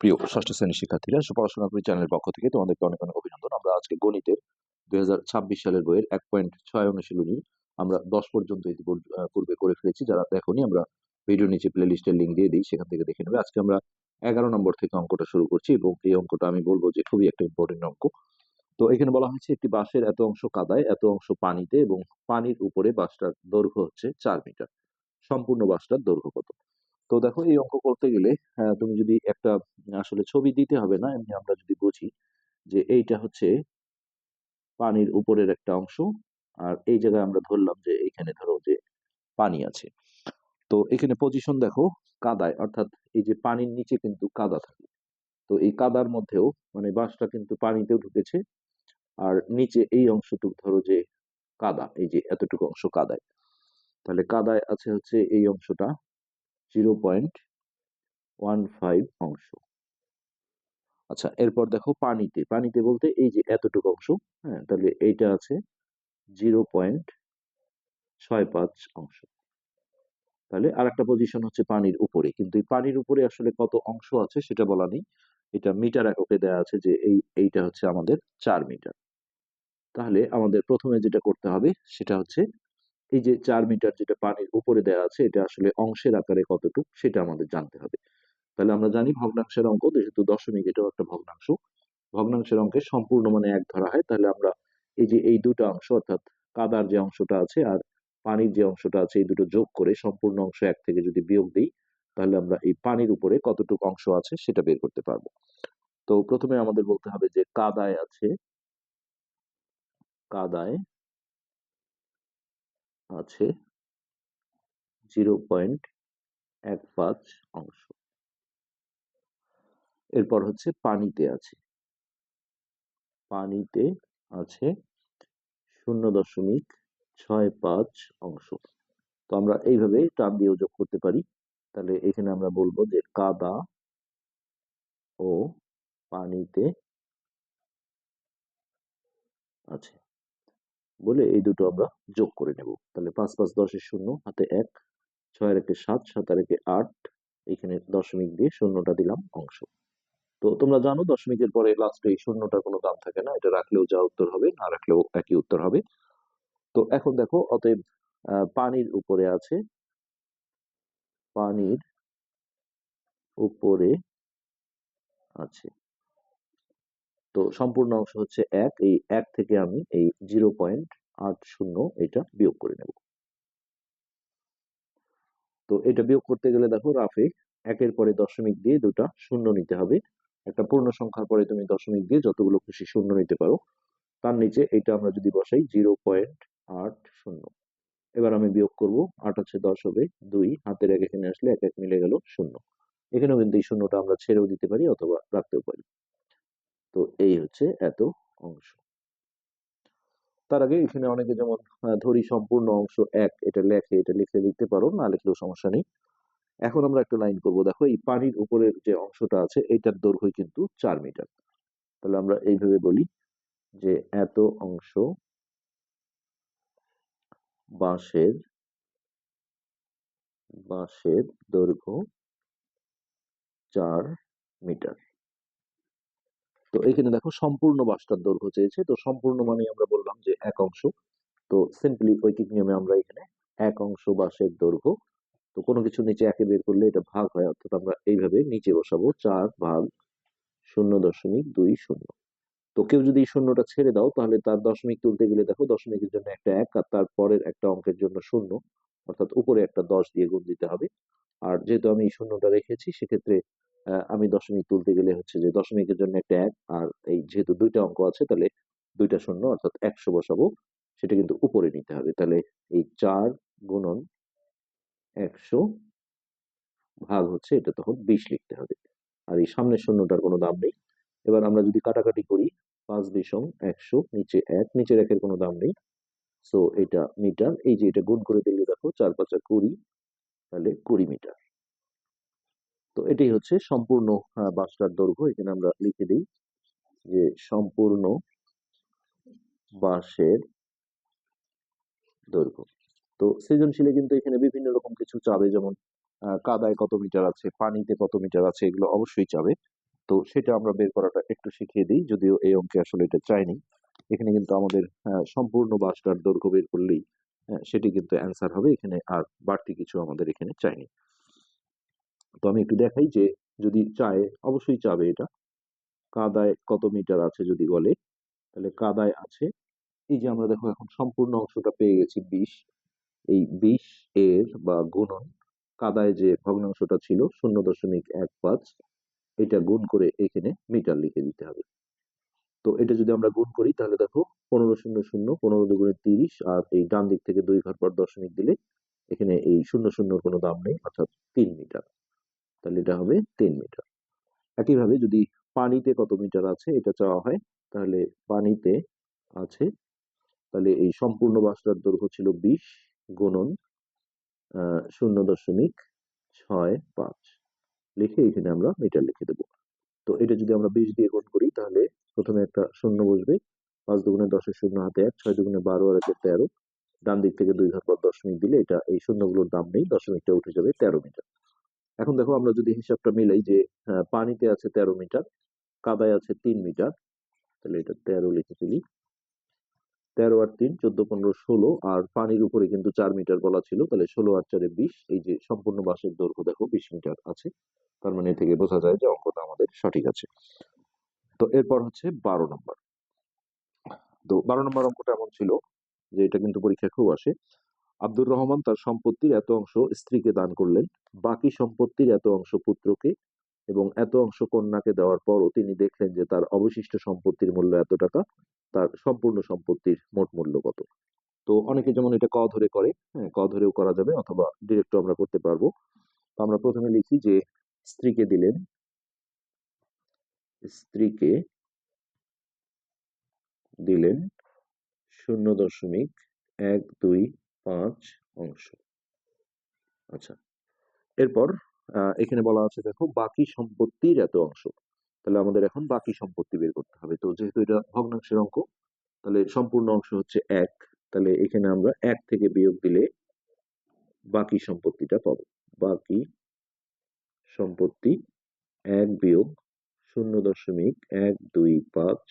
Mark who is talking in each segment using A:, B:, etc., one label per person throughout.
A: প্রিয় ষষ্ঠ শ্রেণীর শিক্ষার্থীরা, পড়াশোনা করি চ্যানেলের পক্ষ থেকে তোমাদেরকে অনেক অনেক অভিনন্দন। আমরা আজকে গণিতের 2026 সালের বইয়ের 1.6 অনুশীলনী আমরা 10 পর্যন্ত পূর্বে করে ফেলেছি। যারা দেখোনি, আমরা ভিডিও নিচে প্লে লিস্টের লিঙ্ক দিয়ে দিই, সেখান থেকে দেখে নেবে। আজকে আমরা 11 নম্বর থেকে অঙ্কটা শুরু করছি এবং এই অঙ্কটা আমি বলবো যে খুবই একটা ইম্পর্টেন্ট অঙ্ক। তো এখানে বলা হয়েছে একটি বাঁশের এত অংশ কাদায়, এত অংশ পানিতে এবং পানির উপরে বাঁশটার দৈর্ঘ্য হচ্ছে 4 মিটার। সম্পূর্ণ বাঁশটার দৈর্ঘ্য কত? তো দেখো, এই অঙ্ক করতে গেলে তুমি যদি একটা আসলে ছবি দিতে হবে না, এমনি আমরা যদি বুঝি যে এইটা হচ্ছে পানির উপরের একটা অংশ, আর এই জায়গায় আমরা ধরলাম যে এখানে ধরো যে পানি আছে। তো এখানে পজিশন দেখো কাদায়, অর্থাৎ এই যে পানির নিচে কিন্তু কাদা থাকে। তো এই কাদার মধ্যেও মানে বাঁশটা কিন্তু পানিতেও ঢুকেছে, আর নিচে এই অংশটুকু ধরো যে কাদা, এই যে এতটুকু অংশ কাদায়। তাহলে কাদায় আছে হচ্ছে এই অংশটা 0.15 অংশ। আচ্ছা, এরপর দেখো পানিতে, পানিতে বলতে এই যে এতটুকু অংশ। হ্যাঁ, তাহলে এইটা আছে 0.65 অংশ। তাহলে আর একটা পজিশন হচ্ছে পানির উপরে, কিন্তু এই পানির উপরে আসলে কত অংশ আছে সেটা বলা নেই। এটা মিটার এককে দেয়া আছে যে এইটা হচ্ছে আমাদের 4 মিটার। তাহলে আমাদের প্রথমে যেটা করতে হবে সেটা হচ্ছে এই যে 4 মিটার যেটা পানির উপরে দেয়া আছে, এটা আসলে অংশের আকারে কতটুকু সেটা আমাদের জানতে হবে। তাহলে আমরা জানি ভগ্নাংশের অঙ্ক, যেহেতু দশমিক এটাও একটা ভগ্নাংশ, ভগ্নাংশের অঙ্কে সম্পূর্ণ মানে এক ধরা হয়। তাহলে আমরা এই যে এই দুটো অংশ, অর্থাৎ কাদার যে অংশটা আছে আর পানির যে অংশটা আছে, এই দুটো যোগ করে সম্পূর্ণ অংশ এক থেকে যদি বিয়োগ দিই, তাহলে আমরা এই পানির উপরে কতটুকু অংশ আছে সেটা বের করতে পারবো। তো প্রথমে আমাদের বলতে হবে যে কাদায় আছে, কাদায় আছে 0.15 অংশ। এরপর হচ্ছে পানিতে আছে, পানিতে আছে 0.65 অংশ। তো আমরা এইভাবে টান দিয়েও যোগ করতে পারি। তাহলে এখানে আমরা বলবো যে কাদা ও পানিতে আছে বলে এই দুটো আমরা যোগ করে নেব। তাহলে 5 5 10 শূন্য, হাতে 1, 6 একে 7, 7 একে 8, এখানে দশমিক দিয়ে শূন্যটা দিলাম অংশ। তো তোমরা জানো দশমিকের পরে লাস্টে এই শূন্যটার কোনো দাম থাকে না, এটা রাখলেও যা উত্তর হবে, না রাখলেও একই উত্তর হবে। তো এখন দেখো, অতএব পানির উপরে আছে, পানির উপরে আছে। তো সম্পূর্ণ অংশ হচ্ছে 1, এই 1 থেকে আমি এই 0.80 এটা বিয়োগ করে নেব। তো এটা বিয়োগ করতে গেলে দেখো রাফে 1-এর পরে দশমিক দিয়ে দুটা শূন্য নিতে হবে। একটা পূর্ণ সংখ্যার পরে তুমি দশমিক দিয়ে যতগুলো খুশি শূন্য নিতে পারো। তার নিচে এটা আমরা যদি বসাই 0.80, এবার আমি বিয়োগ করব, 8 আছে 10 হবে 2, হাতের 1 এখানে আসলে 1 1 মিলে গেল শূন্য। এখানেও কিন্তু এই শূন্যটা আমরা ছেড়েও দিতে পারি অথবা রাখতেও পারি। তো এই হচ্ছে এত অংশ। তার আগে এখানে অনেকে যেমন ধরি সম্পূর্ণ অংশ 1 এটা লেখে, এটা লিখে লিখতে পারো, না লিখলেও সমস্যা নেই। এখন আমরা একটা লাইন করব, দেখো এই পানির উপরের যে অংশটা আছে এটার দৈর্ঘ্য কিন্তু 4 মিটার। তাহলে আমরা এইভাবে বলি যে এত অংশ বাঁশের বাঁশের দৈর্ঘ্য 4 মিটার। তো এখানে দেখো সম্পূর্ণ বাঁশটার দৈর্ঘ্য চেয়েছে, তো সম্পূর্ণ মানে আমরা বললাম যে এক অংশ। তো সিম্পলি ঐকিক নিয়মে আমরা এখানে এক অংশ বাঁশের দৈর্ঘ্য, তো কোনো কিছু নিচে একে বের করলে এটা ভাগ হয়, অর্থাৎ আমরা এইভাবে নিচে বসাবো 4 ভাগ 0.20। তো কেউ যদি এই শূন্যটা ছেড়ে দাও, তাহলে তার দশমিক তুলতে গেলে দেখো দশমিকের জন্য একটা 1 আর তার পরের একটা অঙ্কের জন্য শূন্য, অর্থাৎ উপরে একটা 10 দিয়ে গুণ দিতে হবে। আর যেহেতু আমি এই শূন্যটা রেখেছি, সেক্ষেত্রে আমি দশমিক তুলতে গেলে হচ্ছে যে দশমিকের জন্য একটা 1, আর এই যেহেতু দুইটা অঙ্ক আছে তাহলে দুইটা শূন্য, অর্থাৎ 100 বসাবো। সেটা কিন্তু উপরে নিতে হবে। তাহলে এই 4 গুণন 100 ভাগ হচ্ছে, এটা তখন 20 লিখতে হবে। আর এই সামনের শূন্যটার কোনো দাম নেই। এবার আমরা যদি কাটাকাটি করি, 5 বিশং 100, নিচে 1, নিচের 1-এর কোনো দাম নেই। সো এটা মিটার, এই যে এটা গুণ করে দিলে দেখো 4 5 20, তাহলে 20 মিটার। তো এটাই হচ্ছে সম্পূর্ণ বাঁশটার দৈর্ঘ্য। এখানে আমরা লিখে দিই যে সম্পূর্ণ বাঁশের দৈর্ঘ্য। তো সৃজনশীলে কিন্তু এখানে বিভিন্ন রকম কিছু চাবে, যেমন কাদায় কত মিটার আছে, পানিতে কত মিটার আছে, এগুলো অবশ্যই চাবে। তো সেটা আমরা বের করাটা একটু শিখিয়ে দিই, যদিও এই অঙ্কে আসলে এটা চাইনি। এখানে কিন্তু আমাদের সম্পূর্ণ বাসটার দৈর্ঘ্য বের করলেই সেটি কিন্তু অ্যান্সার হবে, এখানে আর বাড়তি কিছু আমাদের এখানে চাইনি। তো আমি একটু দেখাই যে যদি চায়, অবশ্যই চাবে এটা, কাদায় কত মিটার আছে যদি বলে, তাহলে কাদায় আছে, এই যে আমরা দেখো এখন সম্পূর্ণ অংশটা পেয়ে গেছি 20। এই 20 এর বা গুণন কাদায় যে ভগ্নাংশটা ছিল 0.15, এটা গুণ করে এখানে মিটার লিখে দিতে হবে। তো এটা যদি আমরা গুণ করি তাহলে দেখো 1500, 15 দুগুণে 30, আর এই ডান দিক থেকে 2 ঘর পর দশমিক দিলে এখানে এই শূন্য শূন্যর কোনো দাম নেই, অর্থাৎ 3 মিটার। তাহলে এটা হবে 3 মিটার। একইভাবে যদি পানিতে কত মিটার আছে এটা চাওয়া হয়, তাহলে পানিতে আছে, তাহলে এই সম্পূর্ণ বাসটার দৈর্ঘ্য ছিল 20 গুণন 0.65 লিখে এখানে আমরা মিটার লিখে দেবো। তো এটা যদি আমরা 20 দিয়ে গুণ করি তাহলে প্রথমে একটা শূন্য বসবে, 5 দুগুণে 10-এর শূন্য হাতে 1, 6 দুগুণে 12 আর 1-এ 13, ডান দিক থেকে 2 ঘর পর দশমিক দিলে এটা এই শূন্যগুলোর দাম নেই, দশমিকটা উঠে যাবে 13 মিটার। এখন দেখো আমরা যদি হিসাবটা মিলাই যে পানিতে আছে 13 মিটার, কাদায় আছে 3 মিটার, তাহলে এটা 13 লিখে ফেলি। 13 আর 3 14, 15, 16, আর পানির উপরে কিন্তু 4 মিটার বলা ছিল, তাহলে 16 আর 4-এ 20, এই যে সম্পূর্ণ বাঁশের দৈর্ঘ্য দেখো 20 মিটার আছে। তার মানে এ থেকে বোঝা যায় যে অঙ্কটা আমাদের সঠিক আছে। তো এরপর হচ্ছে 12 নম্বর। তো 12 নম্বর অঙ্কটা এমন ছিল যে এটা কিন্তু পরীক্ষায় খুব আসে। আব্দুর রহমান তার সম্পত্তির এত অংশ স্ত্রীকে দান করলেন, বাকি সম্পত্তির এত অংশ পুত্রকে এবং এত অংশ কন্যাকে দেওয়ার পরও তিনি দেখলেন যে তার অবশিষ্ট সম্পত্তির মূল্য এত টাকা, তার সম্পূর্ণ সম্পত্তির মোট মূল্য কত? তো অনেকে যেমন এটা ক ধরে করে, হ্যাঁ ক ধরেও করা যাবে, অথবা ডিরেক্ট আমরা করতে পারবো। তো আমরা প্রথমে লিখি যে স্ত্রীকে দিলেন, স্ত্রীকে দিলেন 0.125 অংশ। আচ্ছা, এরপর এখানে বলা আছে দেখো বাকি সম্পত্তির এত অংশ, তাহলে আমাদের এখন বাকি সম্পত্তি বের করতে হবে। তো যেহেতু এটা ভগ্নাংশের অঙ্ক, তাহলে সম্পূর্ণ অংশ হচ্ছে 1, তাহলে এখানে আমরা 1 থেকে বিয়োগ দিলে বাকি সম্পত্তিটা পাবো। বাকি সম্পত্তি 1 বিয়োগ 0.125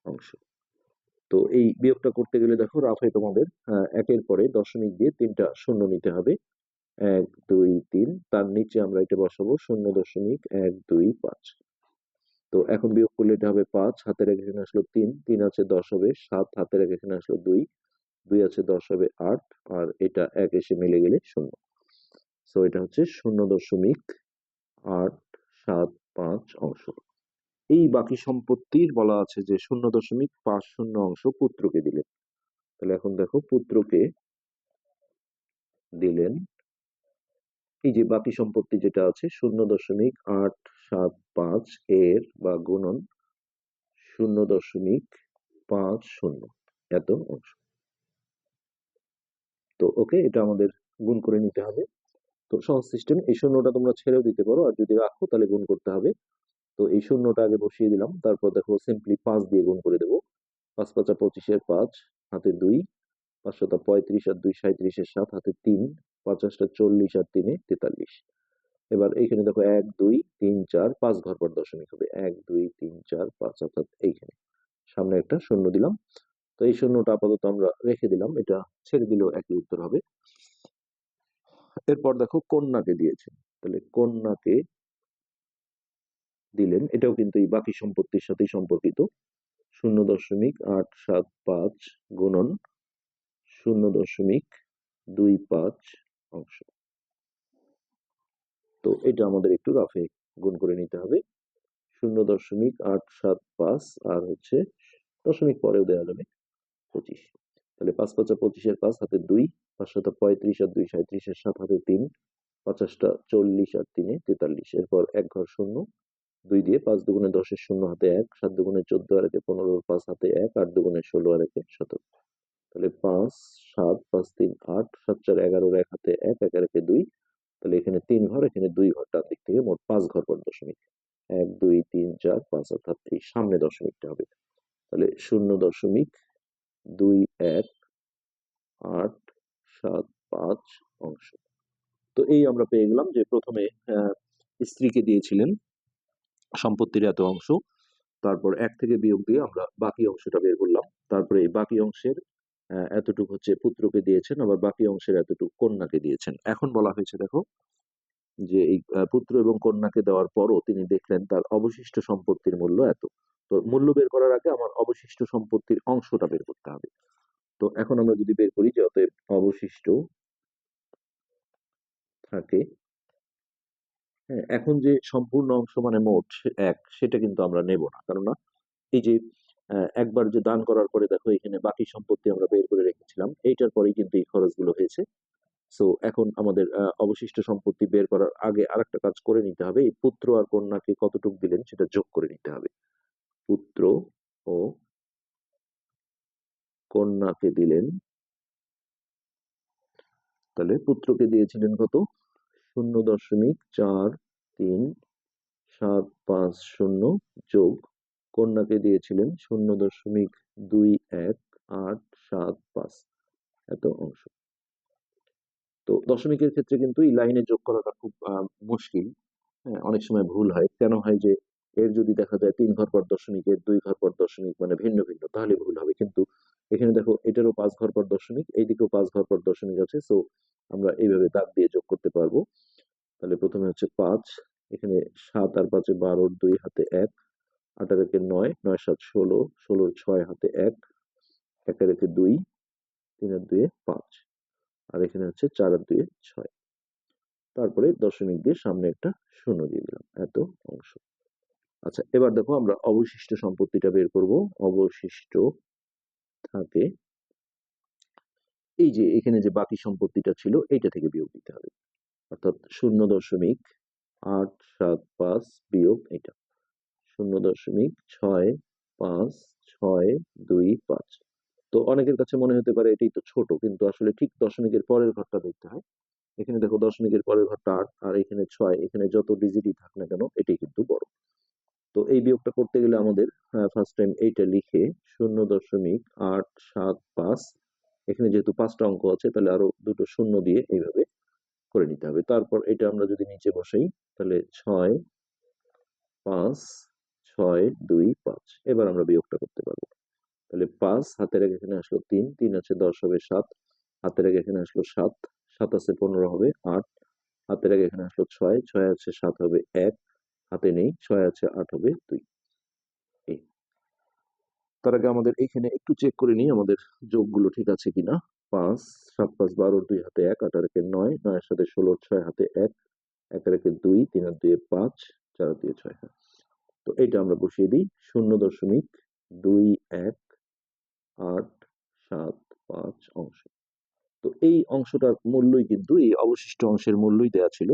A: অংশ। তো এই বিয়োগটা করতে গেলে দেখো রাফে তোমাদের একের পরে দশমিক দিয়ে 3টা শূন্য নিতে হবে, 1 2 3, তার নিচে আমরা এটা বসাবো 0.125। তো এখন বিয়োগ করলে এটা হবে 5, হাতের এক এখানে আসলো 3, 3 আছে 10 হবে 7, হাতের এক এখানে আসলো 2, 2 আছে 10 হবে 8, আর এটা 1 এসে মিলে গেলে 0। সো এটা হচ্ছে 0.875 অংশ। এই বাকি সম্পত্তির বলা আছে যে 0.50 অংশ পুত্রকে দিলেন। তাহলে এখন দেখো পুত্রকে দিলেন, এই যে বাকি সম্পত্তি যেটা আছে 0.875 এর বা গুণন 0.50 এত অংশ। তো ওকে, এটা আমাদের গুণ করে নিতে হবে। তো সহজ সিস্টেম, এই শূন্যটা তোমরা ছেড়েও দিতে পারো, আর যদি রাখো তাহলে গুণ করতে হবে। তো এই শূন্যটা আগে বসিয়ে দিলাম, তারপর দেখো সিম্পলি 5 দিয়ে গুণ করে দেবো। 5 5 25-এর 5, হাতে 2, 5 7 35 আর 2 37-এর 7, হাতে 3, 50 40 আর 3 43। এবার এইখানে দেখো 1 2 3 4 5 ঘর পর দশমিক হবে, 1 2 3 4 5, অর্থাৎ এইখানে সামনে একটা শূন্য দিলাম। তো এই শূন্যটা আপাতত আমরা রেখে দিলাম, এটা ছেড়ে দিলেও একই উত্তর হবে। এরপর দেখো কন্যাকে দিয়েছে, তাহলে কন্যাকে দিলেন, এটাও কিন্তু এই বাকি সম্পত্তির সাথেই সম্পর্কিত। 0.875 গুণন 0.25 অংশ। তো এটা আমাদের একটু রাফে গুণ করে নিতে হবে। 0.875 আর হচ্ছে দশমিক পরেও দেওয়া যাবে 25। তাহলে 5 5 25-এর 5, হাতে 2, 5 7 35 আর 2 37-এর 7, হাতে 3, 50 40 আর 3 43। এরপর এক ঘর শূন্য, 2 দিয়ে 5 দুগুণে 10-এর শূন্য হাতে 1, 7 দুগুণে 14 আর 1-এ 15, 5 হাতে 1, 8 দুগুণে 16 আর 1-এ 17। তাহলে 5 7 5 3 8, 7 4 11, 1 হাতে 1, 1 আর 1-এ 2, তাহলে এখানে 3 ঘর, এখানে 2 ঘর, ডান দিক থেকে মোট 5 ঘর পর দশমিক, 1 2 3 4 5, অর্থাৎ এই সামনে দশমিকটা হবে। তাহলে 0.2185 অংশ। তো এই আমরা পেয়ে গেলাম যে প্রথমে স্ত্রীকে দিয়েছিলেন সম্পত্তির এত অংশ, তারপর 1 থেকে বিয়োগ দিয়ে আমরা বাকি অংশটা বের করলাম। তারপরে এই বাকি অংশের এতটুকু হচ্ছে পুত্রকে দিয়েছেন, আবার বাকি অংশের এতটুকু কন্যাকে দিয়েছেন। এখন বলা হয়েছে দেখো যে এই পুত্র এবং কন্যাকে দেওয়ার পরও তিনি দেখলেন তার অবশিষ্ট সম্পত্তির মূল্য এত। তো মূল্য বের করার আগে আমার অবশিষ্ট সম্পত্তির অংশটা বের করতে হবে। তো এখন আমরা যদি বের করি যে অতএব অবশিষ্ট থাকে, হ্যাঁ, এখন যে সম্পূর্ণ অংশ মানে মোট 1 সেটা কিন্তু আমরা নেব না। কেননা এই যে একবার যে দান করার পরে দেখো এখানে বাকি সম্পত্তি আমরা বের করে রেখেছিলাম, এইটার পরেই কিন্তু এই খরচগুলো হয়েছে। সো এখন আমাদের অবশিষ্ট সম্পত্তি বের করার আগে আরেকটা কাজ করে নিতে হবে, এই পুত্র আর কন্যাকে কতটুকু দিলেন সেটা যোগ করে নিতে হবে। পুত্র ও কন্যাকে দিলেন, তাহলে পুত্রকে দিয়েছিলেন কত, 0.4375 যোগ কন্যাকে দিয়েছিলেন 0.21875 এত অংশ। তো দশমিকের ক্ষেত্রে কিন্তু এই লাইনে যোগ করাটা খুব মুশকিল। হ্যাঁ, অনেক সময় ভুল হয়। কেন হয় যে এর যদি দেখা যায় 3 ঘর পর দশমিক, এর 2 ঘর পর দশমিক মানে ভিন্ন ভিন্ন, তাহলে ভুল হবে। কিন্তু এখানে দেখো এটারও 5 ঘর পর দশমিক, এইদিকেও 5 ঘর পর দশমিক আছে। সো আমরা এইভাবে দাগ দিয়ে যোগ করতে পারবো। তাহলে প্রথমে হচ্ছে 5, এখানে 7 আর 5 12, 2 হাতে 1, 8 আর 1 9, 9 7 16, 16 6 হাতে 1, 1 আর 1 2, 3 আর 2 5, আর এখানে হচ্ছে 4 আর 2 6। তারপরে দশমিক দিয়ে সামনে একটা শূন্য দিয়ে দিলাম, এত অংশ। আচ্ছা, এবার দেখো আমরা অবশিষ্ট সম্পত্তিটা বের করব। অবশিষ্ট থাকে, এই যে এখানে যে বাকি সম্পত্তিটা ছিল এইটা থেকে বিয়োগ দিতে হবে, অর্থাৎ 0.875 বিয়োগ এটা 0.6565। তো অনেকের কাছে মনে হতে পারে এটাই তো ছোট, কিন্তু আসলে ঠিক দশমিকের পরের ঘরটা দেখতে হয়। এখানে দেখো দশমিকের পরের ঘরটা 8 আর এখানে 6, এখানে যত ডিজিটই থাক না কেন এটাই কিন্তু বড়। তো এই বিয়োগটা করতে গেলে আমাদের ফার্স্ট টাইম এইটা লিখে 0.875, এখানে যেহেতু 5টা অঙ্ক আছে তাহলে আরো দুটো শূন্য দিয়ে এইভাবে করে নিতে হবে। তারপর এটা আমরা যদি নিচে বসাই তাহলে 6 5 6 2 5, এবার আমরা বিয়োগটা করতে পারবো। তাহলে 5 হাতের এক এখানে আসলো 3, 3 আছে 10 হবে 7, হাতের এক এখানে আসলো 7, 7 আছে 15 হবে 8, হাতের এক এখানে আসলো 6, 6 আছে 7 হবে 1, হাতে নেই 6 আছে 8 হবে 2। এই, তার আগে আমাদের এখানে একটু চেক করে নিই আমাদের যোগগুলো ঠিক আছে কিনা। 5 7 5 12, 2 হাতে 1, 8 আর 1 9, 9 এর সাথে 16, 6 হাতে 1, 1 আর 1 2, 3 আর 2 5, 4 আর 2 6। হ্যাঁ, তো এইটা আমরা বসিয়ে দিই 0.21875 অংশ। তো এই অংশটার মূল্যই কিন্তু এই অবশিষ্ট অংশের মূল্যই দেয়া ছিল।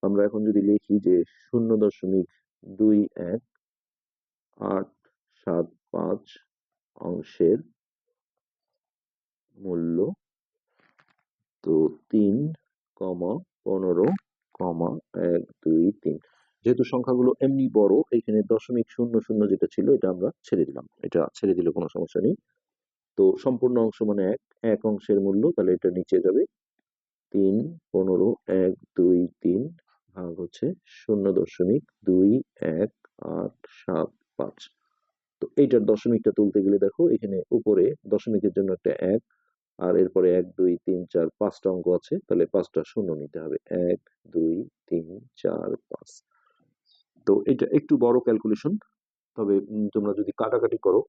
A: আমরা এখন যদি লিখি যে 0.21875 অংশের মূল্য, তো 3,15,1 2 3, যেহেতু সংখ্যাগুলো এমনি বড় এখানে 0.00 যেটা ছিল এটা আমরা ছেড়ে দিলাম, এটা ছেড়ে দিলে কোনো সমস্যা নেই। তো সম্পূর্ণ অংশ মানে এক অংশের মূল্য, তাহলে এটা নিচে যাবে 3,15,1 2 3 ভাগ হচ্ছে 0.21875। তো এইটার দশমিকটা তুলতে গেলে দেখো এখানে উপরে দশমিকের জন্য একটা 1, আর এরপরে 1 2 3 4 5টা অঙ্ক আছে, তাহলে 5টা শূন্য নিতে হবে, 1 2 3 4 5। তো এটা একটু বড় ক্যালকুলেশন, তবে তোমরা যদি কাটাকাটি করো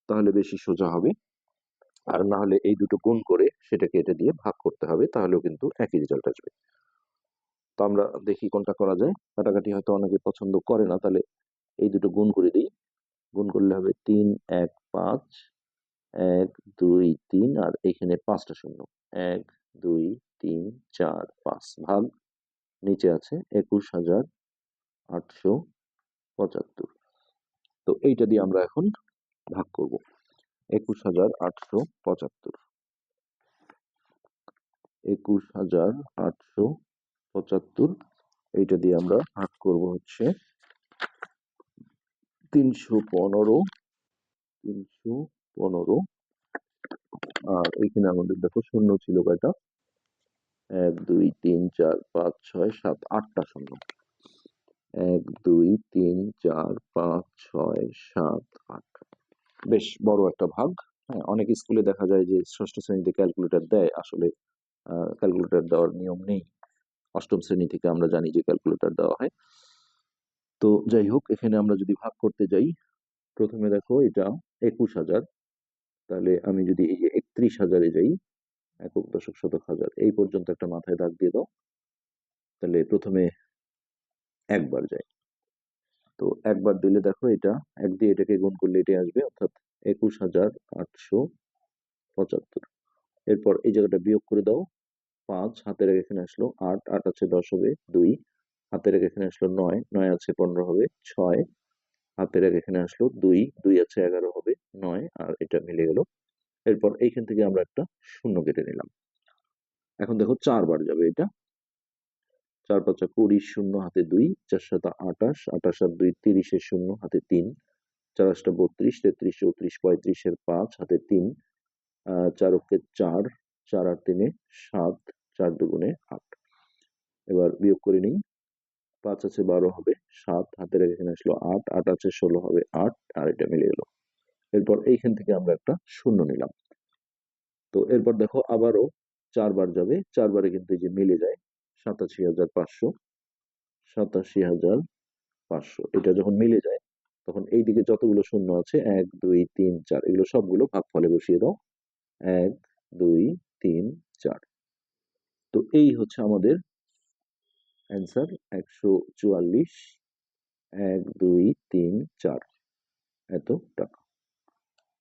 A: তাহলে বেশি সোজা হবে, আর না হলে এই দুটো গুণ করে সেটাকে এটা দিয়ে ভাগ করতে হবে, তাহলেও কিন্তু একই রেজাল্ট আসবে। তো আমরা দেখি কোনটা করা যায়। কাটাকাটি হয়তো অনেকে পছন্দ করে না, তাহলে এই দুটো গুণ করে দিই। গুণ করলে হবে 3 1 5, 1 2 3, আর এখানে 5টা শূন্য, 1 2 3 4 5 ভাগ নিচে আছে 21,875। তো এইটা দিয়ে আমরা এখন ভাগ করব 21,875, 21,875 এইটা দিয়ে আমরা ভাগ করব হচ্ছে 315, 315, আর এখানে আমাদের দেখো শূন্য ছিল কয়টা, 1 2 3 4 5 6 7 8টা শূন্য। 1 2 3 4 5 6 7 8 বেশ বড় একটা ভাগ। হ্যাঁ, অনেক স্কুলে দেখা যায় যে ষষ্ঠ শ্রেণীতে ক্যালকুলেটর দেয়, আসলে ক্যালকুলেটর দেওয়ার নিয়ম নেই। অষ্টম শ্রেণী থেকে আমরা জানি যে ক্যালকুলেটর দেওয়া হয়। তো যাই হোক, এখানে আমরা যদি ভাগ করতে যাই, প্রথমে দেখো এটা 21,000, তাহলে আমি যদি এই যে 31,000-এ যাই, একক দশক শতক হাজার এই পর্যন্ত একটা মাথায় দাগ দিয়ে দাও, তাহলে প্রথমে একবার যায়। তো একবার দিলে দেখো এটা এক দিয়ে এটাকে গুণ করলে এটাই আসবে, অর্থাৎ 21,875। এরপর এই জায়গাটা বিয়োগ করে দাও, 5 হাতের এক এখানে আসলো, 8 8 আছে 10 হবে, 2 হাতের এক এখানে আসলো, 9 9 আছে 15 হবে, 6 হাতের এক এখানে আসলো, 2 2 আছে 11 হবে, 9 আর এটা মিলে গেল। এরপর এইখান থেকে আমরা একটা শূন্য কেটে নিলাম। এখন দেখো 4 বার যাবে এটা, 4 5 20, শূন্য হাতে 2, 4 7 28, 28 আর 2 30, এর শূন্য হাতে 3, 4 8 32, 33 34 35 এর 5 হাতে 3, 4 অক্ষে 4, 4 আর 3 7, 4 দুগুণে 8। এবার বিয়োগ করে নিই, 5 আছে 12 হবে, 7 হাতের এখানে আসলো, 8 8 আছে 16 হবে, 8 আর এটা মিলে গেল। এরপর এইখান থেকে আমরা একটা শূন্য নিলাম। তো এরপর দেখো আবারও 4 বার যাবে, 4 বারে কিন্তু এই যে মিলে যায়, 87,500, 87,500 এটা যখন মিলে যায়, তখন এই দিকে যতগুলো শূন্য আছে 1 2 3 4 এগুলো সবগুলো ভাগফলে বসিয়ে দাও, 1 2 3 4। তো এই হচ্ছে আমাদের অ্যান্সার, 144, 1 2 3 4 এত টাকা।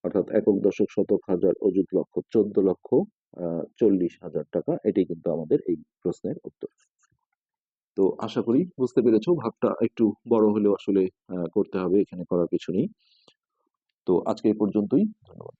A: অর্থাৎ একক দশক শতক হাজার অযুত লক্ষ 14,40,000 টাকা। এটাই কিন্তু আমাদের এই প্রশ্নের উত্তর। তো আশা করি বুঝতে পেরেছো, ভাগটা একটু বড় হলেও আসলে করতে হবে, এখানে করার কিছু নেই। তো আজকে এই পর্যন্তই, ধন্যবাদ।